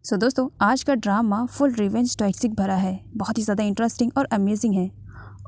दोस्तों आज का ड्रामा फुल रिवेंज टॉक्सिक भरा है, बहुत ही ज़्यादा इंटरेस्टिंग और अमेजिंग है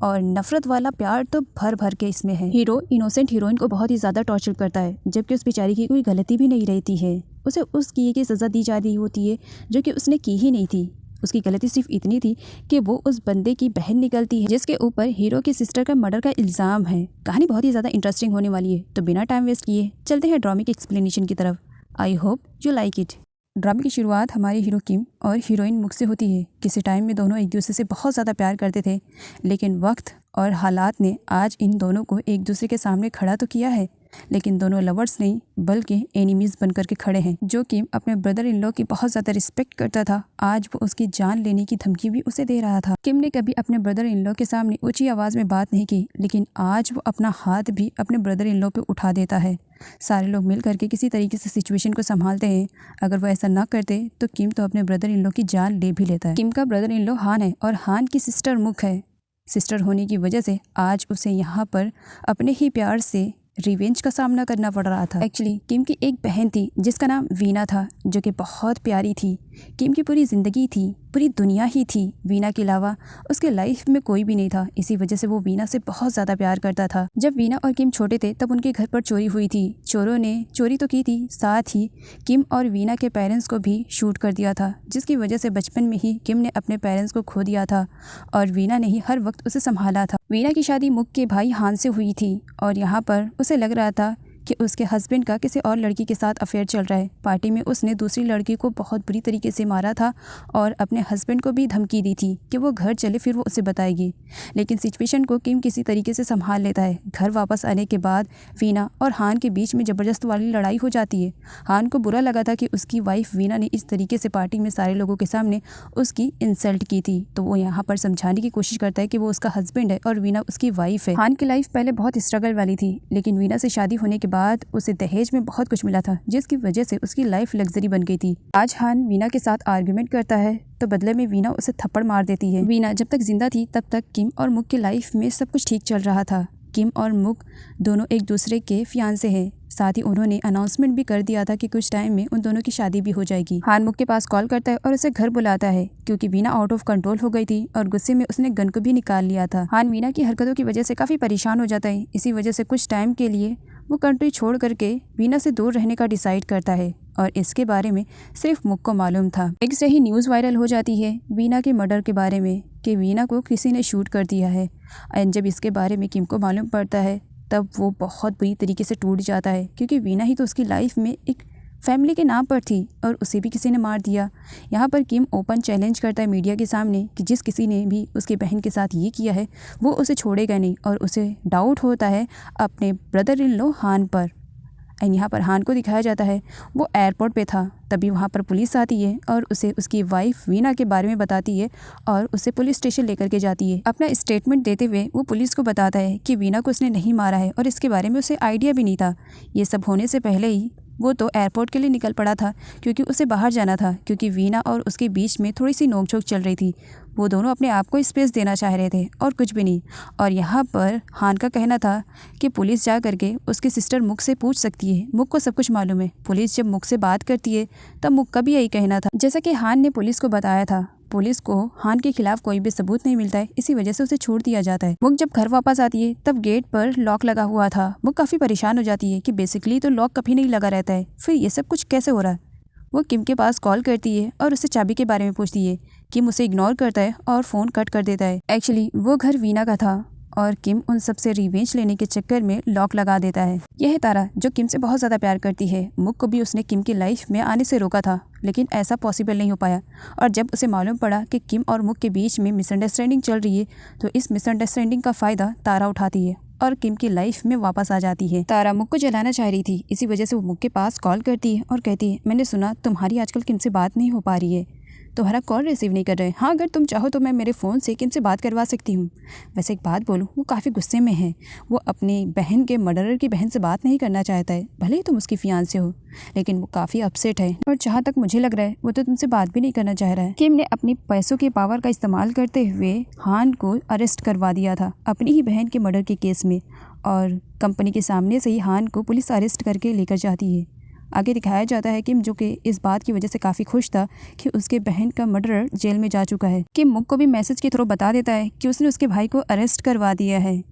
और नफरत वाला प्यार तो भर भर के इसमें है। हीरो इनोसेंट हीरोइन को बहुत ही ज़्यादा टॉर्चर करता है, जबकि उस बेचारी की कोई गलती भी नहीं रहती है। उसे उस किए की सज़ा दी जा रही होती है जो कि उसने की ही नहीं थी। उसकी गलती सिर्फ इतनी थी कि वो उस बंदे की बहन निकलती है जिसके ऊपर हीरो की सिस्टर का मर्डर का इल्ज़ाम है। कहानी बहुत ही ज़्यादा इंटरेस्टिंग होने वाली है, तो बिना टाइम वेस्ट किए चलते हैं ड्रामे की एक्सप्लेनेशन की तरफ। I hope you like it. ड्रामे की शुरुआत हमारे हीरो किम और हीरोइन मुक से होती है। किसी टाइम में दोनों एक दूसरे से बहुत ज़्यादा प्यार करते थे, लेकिन वक्त और हालात ने आज इन दोनों को एक दूसरे के सामने खड़ा तो किया है, लेकिन दोनों लवर्स नहीं बल्कि एनिमीज़ बनकर के खड़े हैं। जो किम अपने ब्रदर इन लॉ की बहुत ज़्यादा रिस्पेक्ट करता था, आज वो उसकी जान लेने की धमकी भी उसे दे रहा था। किम ने कभी अपने ब्रदर इन लॉ के सामने ऊंची आवाज़ में बात नहीं की, लेकिन आज वो अपना हाथ भी अपने ब्रदर इन लॉ पे उठा देता है। सारे लोग मिल करके किसी तरीके से सिचुएशन को संभालते हैं। अगर वो ऐसा ना करते तो किम तो अपने ब्रदर इन लॉ की जान ले भी लेता है। किम का ब्रदर इन लॉ हान है और हान की सिस्टर मुक है। सिस्टर होने की वजह से आज उसे यहाँ पर अपने ही प्यार से रिवेंज का सामना करना पड़ रहा था। एक्चुअली किम की एक बहन थी जिसका नाम वीना था, जो कि बहुत प्यारी थी। किम की पूरी ज़िंदगी थी, पूरी दुनिया ही थी। वीना के अलावा उसके लाइफ में कोई भी नहीं था। इसी वजह से वो वीना से बहुत ज़्यादा प्यार करता था। जब वीना और किम छोटे थे तब उनके घर पर चोरी हुई थी। चोरों ने चोरी तो की थी, साथ ही किम और वीना के पेरेंट्स को भी शूट कर दिया था, जिसकी वजह से बचपन में ही किम ने अपने पेरेंट्स को खो दिया था और वीना ने ही हर वक्त उसे संभाला था। वीना की शादी मुक के भाई हान से हुई थी और यहाँ पर उसे लग रहा था कि उसके हस्बैंड का किसी और लड़की के साथ अफेयर चल रहा है। पार्टी में उसने दूसरी लड़की को बहुत बुरी तरीके से मारा था और अपने हस्बैंड को भी धमकी दी थी कि वो घर चले फिर वो उसे बताएगी, लेकिन सिचुएशन को किम किसी तरीके से संभाल लेता है। घर वापस आने के बाद वीना और हान के बीच में ज़बरदस्त वाली लड़ाई हो जाती है। हान को बुरा लगा था कि उसकी वाइफ वीना ने इस तरीके से पार्टी में सारे लोगों के सामने उसकी इंसल्ट की थी, तो वो यहाँ पर समझाने की कोशिश करता है कि वो उसका हस्बैंड है और वीना उसकी वाइफ है। हान की लाइफ पहले बहुत स्ट्रगल वाली थी, लेकिन वीना से शादी होने के बाद उसे दहेज में बहुत कुछ मिला था, जिसकी वजह से उसकी लाइफ लग्जरी बन गई थी। आज हान वीना के साथ आर्ग्यूमेंट करता है तो बदले में वीना उसे थप्पड़ मार देती है। वीना जब तक जिंदा थी तब तक किम और मुक की लाइफ में सब कुछ ठीक चल रहा था। किम और मुक दोनों एक दूसरे के फियांसे हैं। साथ ही उन्होंने अनाउंसमेंट भी कर दिया था कि कुछ टाइम में उन दोनों की शादी भी हो जाएगी। हान मुक के पास कॉल करता है और उसे घर बुलाता है, क्योंकि वीना आउट ऑफ कंट्रोल हो गई थी और गुस्से में उसने गन को भी निकाल लिया था। हान वीना की हरकतों की वजह से काफ़ी परेशान हो जाता है। इसी वजह से कुछ टाइम के लिए वो कंट्री छोड़ करके वीना से दूर रहने का डिसाइड करता है और इसके बारे में सिर्फ मुक को मालूम था। एक से ही न्यूज़ वायरल हो जाती है वीना के मर्डर के बारे में कि वीना को किसी ने शूट कर दिया है। एंड जब इसके बारे में किम को मालूम पड़ता है तब वो बहुत बुरी तरीके से टूट जाता है, क्योंकि वीना ही तो उसकी लाइफ में एक फैमिली के नाम पर थी और उसे भी किसी ने मार दिया। यहाँ पर किम ओपन चैलेंज करता है मीडिया के सामने कि जिस किसी ने भी उसकी बहन के साथ ये किया है वो उसे छोड़ेगा नहीं, और उसे डाउट होता है अपने ब्रदर इन लॉ हान पर। एंड यहाँ पर हान को दिखाया जाता है वो एयरपोर्ट पे था, तभी वहाँ पर पुलिस आती है और उसे उसकी वाइफ वीना के बारे में बताती है और उसे पुलिस स्टेशन लेकर के जाती है। अपना स्टेटमेंट देते हुए वो पुलिस को बताता है कि वीना को उसने नहीं मारा है और इसके बारे में उसे आइडिया भी नहीं था। ये सब होने से पहले ही वो तो एयरपोर्ट के लिए निकल पड़ा था, क्योंकि उसे बाहर जाना था, क्योंकि वीना और उसके बीच में थोड़ी सी नोकझोंक चल रही थी। वो दोनों अपने आप को स्पेस देना चाह रहे थे और कुछ भी नहीं। और यहाँ पर हान का कहना था कि पुलिस जा करके उसकी सिस्टर मुक से पूछ सकती है, मुक को सब कुछ मालूम है। पुलिस जब मुक से बात करती है तब मुक का भी यही कहना था। जैसा कि हान ने पुलिस को बताया था, पुलिस को हान के खिलाफ कोई भी सबूत नहीं मिलता है, इसी वजह से उसे छोड़ दिया जाता है। मुक जब घर वापस आती है तब गेट पर लॉक लगा हुआ था। मुक काफ़ी परेशान हो जाती है कि बेसिकली तो लॉक कभी नहीं लगा रहता है, फिर ये सब कुछ कैसे हो रहा है। वो किम के पास कॉल करती है और उससे चाबी के बारे में पूछती है। किम उसे इग्नोर करता है और फ़ोन कट कर देता है। एक्चुअली वो घर वीना का था और किम उन सब से रिवेंज लेने के चक्कर में लॉक लगा देता है। यह है तारा, जो किम से बहुत ज़्यादा प्यार करती है। मुक को भी उसने किम की लाइफ में आने से रोका था, लेकिन ऐसा पॉसिबल नहीं हो पाया। और जब उसे मालूम पड़ा कि किम और मुक के बीच में मिसअंडरस्टैंडिंग चल रही है, तो इस मिसअंडरस्टैंडिंग का फ़ायदा तारा उठाती है और किम की लाइफ में वापस आ जाती है। तारा मुक को जलाना चाह रही थी, इसी वजह से वो मुक के पास कॉल करती है और कहती है, मैंने सुना तुम्हारी आजकल किम से बात नहीं हो पा रही है, तुम्हारा कॉल रिसीव नहीं कर रहे। हाँ, अगर तुम चाहो तो मैं मेरे फ़ोन से किम से बात करवा सकती हूँ। वैसे एक बात बोलूँ, वो काफ़ी गुस्से में है। वो अपनी बहन के मर्डरर की बहन से बात नहीं करना चाहता है, भले ही तुम उसकी फियांसे हो, लेकिन वो काफ़ी अपसेट है और जहाँ तक मुझे लग रहा है वो तो तुमसे बात भी नहीं करना चाह रहा है। किम ने अपनी पैसों के पावर का इस्तेमाल करते हुए हान को अरेस्ट करवा दिया था अपनी ही बहन के मर्डर के केस में, और कंपनी के सामने से ही हान को पुलिस अरेस्ट करके लेकर जाती है। आगे दिखाया जाता है किम जो कि इस बात की वजह से काफ़ी खुश था कि उसके बहन का मर्डरर जेल में जा चुका है। किम मुक को भी मैसेज के थ्रू बता देता है कि उसने उसके भाई को अरेस्ट करवा दिया है।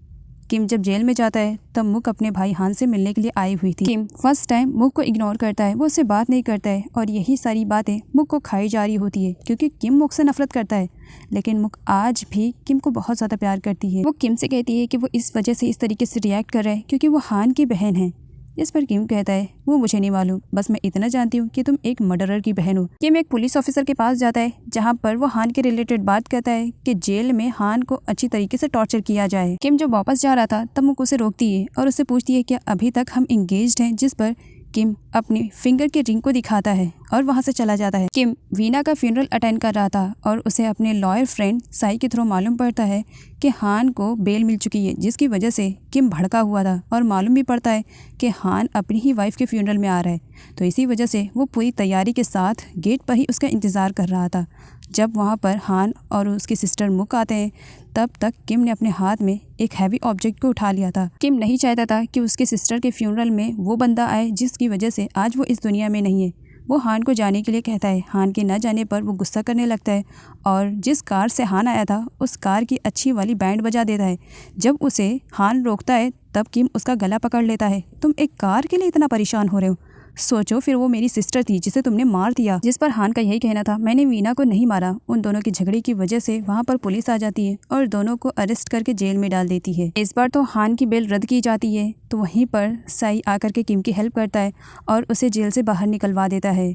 किम जब जेल में जाता है तब मुक अपने भाई हान से मिलने के लिए आई हुई थी। किम फर्स्ट टाइम मुक को इग्नोर करता है, वो उससे बात नहीं करता है और यही सारी बातें मुक को खाई जा रही होती है क्योंकि किम मुक से नफरत करता है। लेकिन मुक आज भी किम को बहुत ज़्यादा प्यार करती है। वो किम से कहती है कि वो इस वजह से इस तरीके से रिएक्ट कर रहा है क्योंकि वो हान की बहन है। इस पर किम कहता है वो मुझे नहीं मालूम, बस मैं इतना जानती हूँ कि तुम एक मर्डरर की बहन हो। किम एक पुलिस ऑफिसर के पास जाता है जहाँ पर वो हान के रिलेटेड बात करता है कि जेल में हान को अच्छी तरीके से टॉर्चर किया जाए। किम जब वापस जा रहा था तब मुक उसे रोकती है और उससे पूछती है कि अभी तक हम इंगेज्ड हैं, जिस पर किम अपने फिंगर के रिंग को दिखाता है और वहाँ से चला जाता है। किम वीना का फ्यूनरल अटेंड कर रहा था और उसे अपने लॉयर फ्रेंड साई के थ्रू मालूम पड़ता है कि हान को बेल मिल चुकी है, जिसकी वजह से किम भड़का हुआ था और मालूम भी पड़ता है कि हान अपनी ही वाइफ के फ्यूनरल में आ रहा है। तो इसी वजह से वो पूरी तैयारी के साथ गेट पर ही उसका इंतज़ार कर रहा था। जब वहाँ पर हान और उसकी सिस्टर मुक आते हैं तब तक किम ने अपने हाथ में एक हैवी ऑब्जेक्ट को उठा लिया था। किम नहीं चाहता था कि उसके सिस्टर के फ्यूनरल में वो बंदा आए जिसकी वजह से आज वो इस दुनिया में नहीं है। वो हान को जाने के लिए कहता है। हान के न जाने पर वो गुस्सा करने लगता है और जिस कार से हान आया था उस कार की अच्छी वाली बैंड बजा देता है। जब उसे हान रोकता है तब किम उसका गला पकड़ लेता है। तुम एक कार के लिए इतना परेशान हो रहे हो? सोचो, फिर वो मेरी सिस्टर थी जिसे तुमने मार दिया। जिस पर हान का यही कहना था, मैंने वीना को नहीं मारा। उन दोनों की झगड़े की वजह से वहाँ पर पुलिस आ जाती है और दोनों को अरेस्ट करके जेल में डाल देती है। इस बार तो हान की बेल रद्द की जाती है, तो वहीं पर साई आकर के किम की हेल्प करता है और उसे जेल से बाहर निकलवा देता है।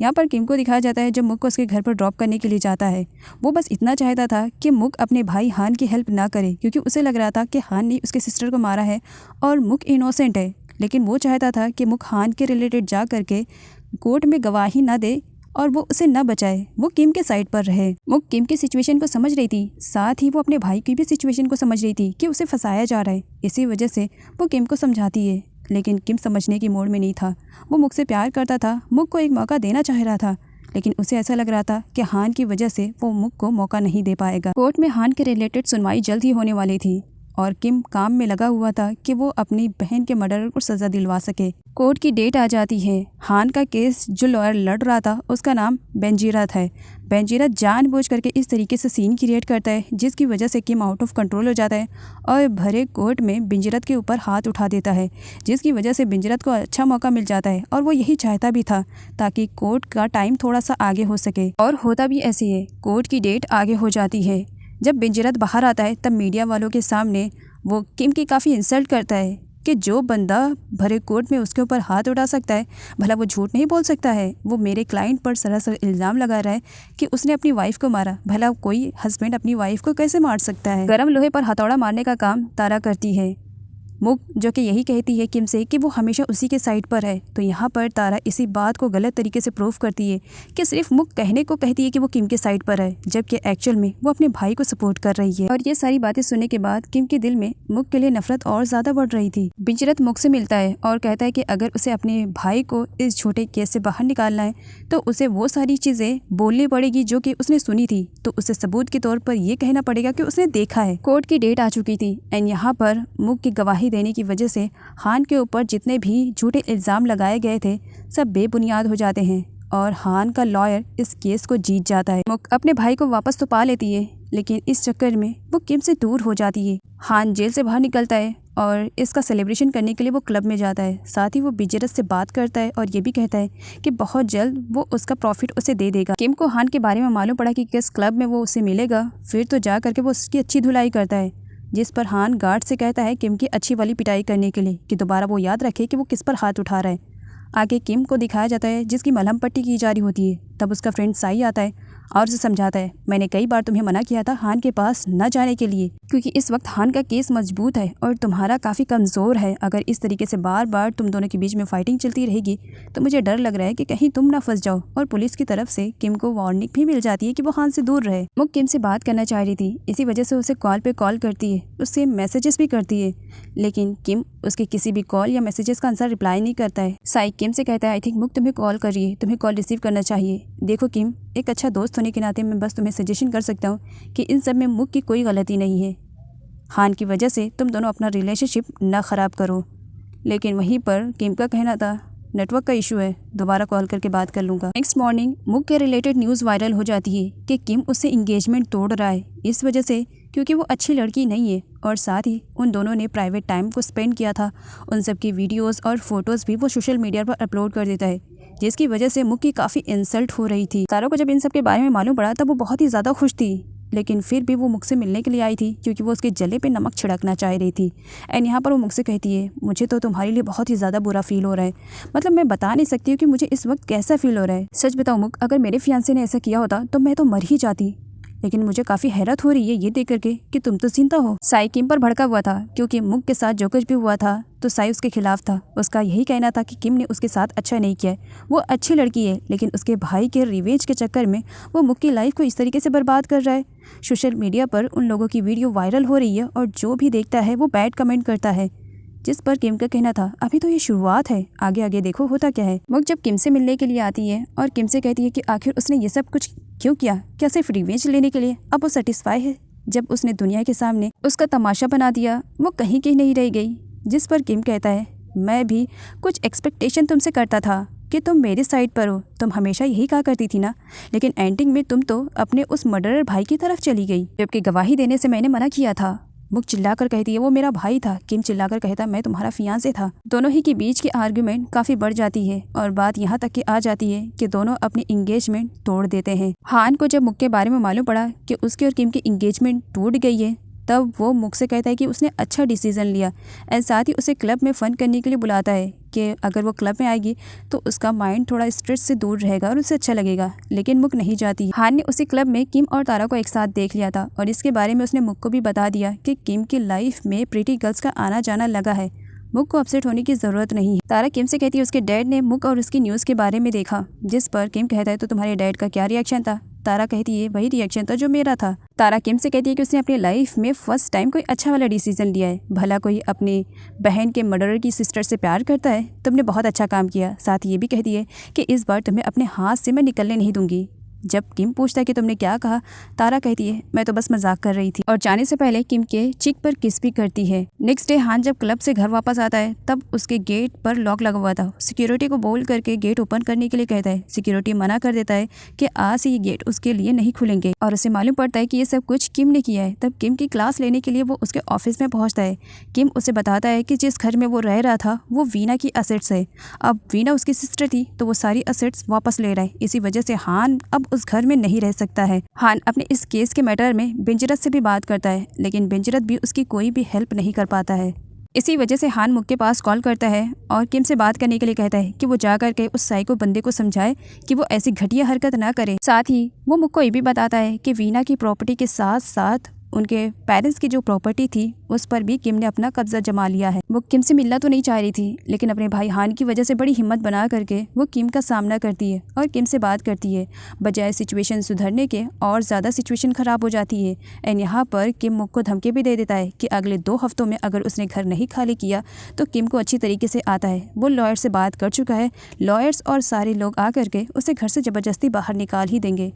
यहाँ पर किम को दिखाया जाता है जब मुक को उसके घर पर ड्रॉप करने के लिए जाता है। वो बस इतना चाहता था कि मुक अपने भाई हान की हेल्प ना करे क्योंकि उसे लग रहा था कि हान ने उसके सिस्टर को मारा है और मुक इनोसेंट है। लेकिन वो चाहता था कि मुक हान के रिलेटेड जा करके कोर्ट में गवाही ना दे और वो उसे न बचाए, वो किम के साइड पर रहे। मुक किम की सिचुएशन को समझ रही थी, साथ ही वो अपने भाई की भी सिचुएशन को समझ रही थी कि उसे फंसाया जा रहा है। इसी वजह से वो किम को समझाती है, लेकिन किम समझने की मोड में नहीं था। वो मुक से प्यार करता था, मुक को एक मौका देना चाह रहा था, लेकिन उसे ऐसा लग रहा था कि हान की वजह से वो मुक को मौका नहीं दे पाएगा। कोर्ट में हान के रिलेटेड सुनवाई जल्द ही होने वाली थी और किम काम में लगा हुआ था कि वो अपनी बहन के मर्डर को सज़ा दिलवा सके। कोर्ट की डेट आ जाती है। हान का केस जो लॉयर लड़ रहा था उसका नाम बेंजीरत है। बेंजीरत जानबूझ करके इस तरीके से सीन क्रिएट करता है जिसकी वजह से किम आउट ऑफ कंट्रोल हो जाता है और भरे कोर्ट में बेंजीरत के ऊपर हाथ उठा देता है, जिसकी वजह से बेंजीरत को अच्छा मौका मिल जाता है और वो यही चाहता भी था ताकि कोर्ट का टाइम थोड़ा सा आगे हो सके। और होता भी ऐसे है, कोर्ट की डेट आगे हो जाती है। जब बेंजीरत बाहर आता है तब मीडिया वालों के सामने वो किम की काफ़ी इंसल्ट करता है कि जो बंदा भरे कोर्ट में उसके ऊपर हाथ उठा सकता है, भला वो झूठ नहीं बोल सकता है। वो मेरे क्लाइंट पर सरासर इल्ज़ाम लगा रहा है कि उसने अपनी वाइफ को मारा। भला कोई हस्बैंड अपनी वाइफ को कैसे मार सकता है? गरम लोहे पर हथौड़ा मारने का काम तारा करती है। मुक जो कि यही कहती है किम से कि वो हमेशा उसी के साइड पर है, तो यहाँ पर तारा इसी बात को गलत तरीके से प्रूव करती है कि सिर्फ मुक कहने को कहती है कि वो किम के साइड पर है, जबकि एक्चुअल में वो अपने भाई को सपोर्ट कर रही है। और ये सारी बातें सुनने के बाद किम के दिल में मुक के लिए नफरत और ज़्यादा बढ़ रही थी। बेंजीरत मुक से मिलता है और कहता है कि अगर उसे अपने भाई को इस छोटे केस से बाहर निकालना है तो उसे वो सारी चीज़ें बोलनी पड़ेगी जो कि उसने सुनी थी, तो उसे सबूत के तौर पर ये कहना पड़ेगा कि उसने देखा है। कोर्ट की डेट आ चुकी थी एंड यहाँ पर मुक की गवाही देने की वजह से हान के ऊपर जितने भी झूठे इल्ज़ाम लगाए गए थे सब बेबुनियाद हो जाते हैं और हान का लॉयर इस केस को जीत जाता है। मुक अपने भाई को वापस तो पा लेती है, लेकिन इस चक्कर में वो किम से दूर हो जाती है। हान जेल से बाहर निकलता है और इसका सेलिब्रेशन करने के लिए वो क्लब में जाता है। साथ ही वो बेंजीरत से बात करता है और ये भी कहता है कि बहुत जल्द वो उसका प्रॉफिट उसे दे देगा। किम को हान के बारे में मालूम पड़ा कि किस क्लब में वो उसे मिलेगा, फिर तो जा करके वो उसकी अच्छी धुलाई करता है, जिस पर हान गार्ड से कहता है किम की अच्छी वाली पिटाई करने के लिए कि दोबारा वो याद रखे कि वो किस पर हाथ उठा रहा है। आगे किम को दिखाया जाता है जिसकी मलहम पट्टी की जा रही होती है। तब उसका फ्रेंड साई आता है और उसे समझाता है, मैंने कई बार तुम्हें मना किया था हान के पास न जाने के लिए, क्योंकि इस वक्त हान का केस मजबूत है और तुम्हारा काफ़ी कमज़ोर है। अगर इस तरीके से बार बार तुम दोनों के बीच में फाइटिंग चलती रहेगी तो मुझे डर लग रहा है कि कहीं तुम ना फंस जाओ। और पुलिस की तरफ से किम को वार्निंग भी मिल जाती है कि वो हान से दूर रहे। मुक किम से बात करना चाह रही थी, इसी वजह से उसे कॉल पे कॉल करती है, उससे मैसेजेस भी करती है, लेकिन किम उसके किसी भी कॉल या मैसेजेस का आंसर रिप्लाई नहीं करता है। साई किम से कहता है, आई थिंक मुक तुम्हें कॉल कर रही है, तुम्हें कॉल रिसीव करना चाहिए। देखो किम, एक अच्छा दोस्त होने के नाते मैं बस तुम्हें सजेशन कर सकता हूँ कि इन सब में मुक की कोई गलती नहीं है। हान की वजह से तुम दोनों अपना रिलेशनशिप न ख़राब करो। लेकिन वहीं पर किम का कहना था, नेटवर्क का इशू है, दोबारा कॉल करके बात कर लूँगा। नेक्स्ट मॉर्निंग मुक के रिलेटेड न्यूज़ वायरल हो जाती है कि किम उससे इंगेजमेंट तोड़ रहा है, इस वजह से क्योंकि वो अच्छी लड़की नहीं है और साथ ही उन दोनों ने प्राइवेट टाइम को स्पेंड किया था। उन सब की वीडियोज़ और फोटोज़ भी वो सोशल मीडिया पर अपलोड कर देता है, जिसकी वजह से मुक की काफ़ी इंसल्ट हो रही थी। तारा को जब इन सब के बारे में मालूम पड़ा तब वो बहुत ही ज़्यादा खुश थी, लेकिन फिर भी वो मुक से मिलने के लिए आई थी क्योंकि वो उसके जले पे नमक छिड़कना चाह रही थी। एंड यहाँ पर वो मुक से कहती है, मुझे तो तुम्हारे लिए बहुत ही ज़्यादा बुरा फील हो रहा है, मतलब मैं बता नहीं सकती हूँ कि मुझे इस वक्त कैसा फील हो रहा है। सच बताऊँ मुक, अगर मेरे फियांसे ने ऐसा किया होता तो मैं तो मर ही जाती, लेकिन मुझे काफ़ी हैरत हो रही है ये देख करके कि तुम तो जिंदा हो। साई किम पर भड़का हुआ था क्योंकि मुक के साथ जो कुछ भी हुआ था तो साई उसके खिलाफ था। उसका यही कहना था कि किम ने उसके साथ अच्छा नहीं किया है, वो अच्छी लड़की है, लेकिन उसके भाई के रिवेंज के चक्कर में वो मुक की लाइफ को इस तरीके से बर्बाद कर रहा है। सोशल मीडिया पर उन लोगों की वीडियो वायरल हो रही है और जो भी देखता है वो बैड कमेंट करता है, जिस पर किम का कहना था अभी तो ये शुरुआत है, आगे आगे देखो होता क्या है। मुक जब किम से मिलने के लिए आती है और किम से कहती है कि आखिर उसने ये सब कुछ क्यों किया, क्या सिर्फ रिवेंज लेने के लिए? अब वो सेटिस्फाई है जब उसने दुनिया के सामने उसका तमाशा बना दिया, वो कहीं की नहीं रह गई। जिस पर किम कहता है, मैं भी कुछ एक्सपेक्टेशन तुमसे करता था कि तुम मेरे साइड पर हो, तुम हमेशा यही कहा करती थी ना, लेकिन एंडिंग में तुम तो अपने उस मर्डरर भाई की तरफ चली गई, जबकि गवाही देने से मैंने मना किया था। मुक चिल्लाकर कहती है, वो मेरा भाई था। किम चिल्लाकर कहता, मैं तुम्हारा फियांसे था। दोनों ही के बीच की आर्गुमेंट काफी बढ़ जाती है और बात यहाँ तक कि आ जाती है कि दोनों अपनी इंगेजमेंट तोड़ देते हैं। हान को जब मुक के बारे में मालूम पड़ा कि उसके और किम की इंगेजमेंट टूट गई है, तब वो मुक से कहता है कि उसने अच्छा डिसीजन लिया और साथ ही उसे क्लब में फ़न करने के लिए बुलाता है कि अगर वो क्लब में आएगी तो उसका माइंड थोड़ा स्ट्रेस से दूर रहेगा और उसे अच्छा लगेगा। लेकिन मुक नहीं जाती। हान ने उसी क्लब में किम और तारा को एक साथ देख लिया था और इसके बारे में उसने मुक को भी बता दिया कि किम की लाइफ में प्रीटी गर्ल्स का आना जाना लगा है, मुक को अपसेट होने की ज़रूरत नहीं है। तारा किम से कहती है उसके डैड ने मुक और उसकी न्यूज़ के बारे में देखा, जिस पर किम कहता है तो तुम्हारे डैड का क्या रिएक्शन था? तारा कहती है वही रिएक्शन था जो मेरा था। तारा किम से कहती है कि उसने अपनी लाइफ में फर्स्ट टाइम कोई अच्छा वाला डिसीजन लिया है। भला कोई अपनी बहन के मर्डरर की सिस्टर से प्यार करता है? तुमने बहुत अच्छा काम किया। साथ ही ये भी कहती है कि इस बार तुम्हें अपने हाथ से मैं निकलने नहीं दूंगी। जब किम पूछता है कि तुमने क्या कहा, तारा कहती है मैं तो बस मजाक कर रही थी और जाने से पहले किम के चिक पर किस भी करती है। नेक्स्ट डे हान जब क्लब से घर वापस आता है तब उसके गेट पर लॉक लगा हुआ था। सिक्योरिटी को बोल करके गेट ओपन करने के लिए कहता है। सिक्योरिटी मना कर देता है कि आज से ये गेट उसके लिए नहीं खुलेंगे और उसे मालूम पड़ता है कि ये सब कुछ किम ने किया है। तब किम की क्लास लेने के लिए वो उसके ऑफिस में पहुंचता है। किम उसे बताता है कि जिस घर में वो रह रहा था वो वीना की असेट्स है। अब वीना उसकी सिस्टर थी तो वो सारी असेट्स वापस ले रहा है। इसी वजह से हान अब उस घर में नहीं रह सकता है। हान अपने इस केस के मैटर में बेंजरत से भी बात करता है, लेकिन बेंजरत भी उसकी कोई भी हेल्प नहीं कर पाता है। इसी वजह से हान मुक के पास कॉल करता है और किम से बात करने के लिए कहता है कि वो जा करके उस साइको बंदे को समझाए कि वो ऐसी घटिया हरकत ना करे। साथ ही वो मुक को ये भी बताता है कि वीना की प्रॉपर्टी के साथ साथ उनके पेरेंट्स की जो प्रॉपर्टी थी उस पर भी किम ने अपना कब्जा जमा लिया है। वो किम से मिलना तो नहीं चाह रही थी, लेकिन अपने भाई हान की वजह से बड़ी हिम्मत बना करके वो किम का सामना करती है और किम से बात करती है। बजाय सिचुएशन सुधरने के और ज़्यादा सिचुएशन ख़राब हो जाती है। एंड यहाँ पर किम मुक को धमकी भी दे देता है कि अगले 2 हफ्तों में अगर उसने घर नहीं खाली किया तो किम को अच्छी तरीके से आता है। वो लॉयर से बात कर चुका है, लॉयर्स और सारे लोग आ करके उसे घर से ज़बरदस्ती बाहर निकाल ही देंगे।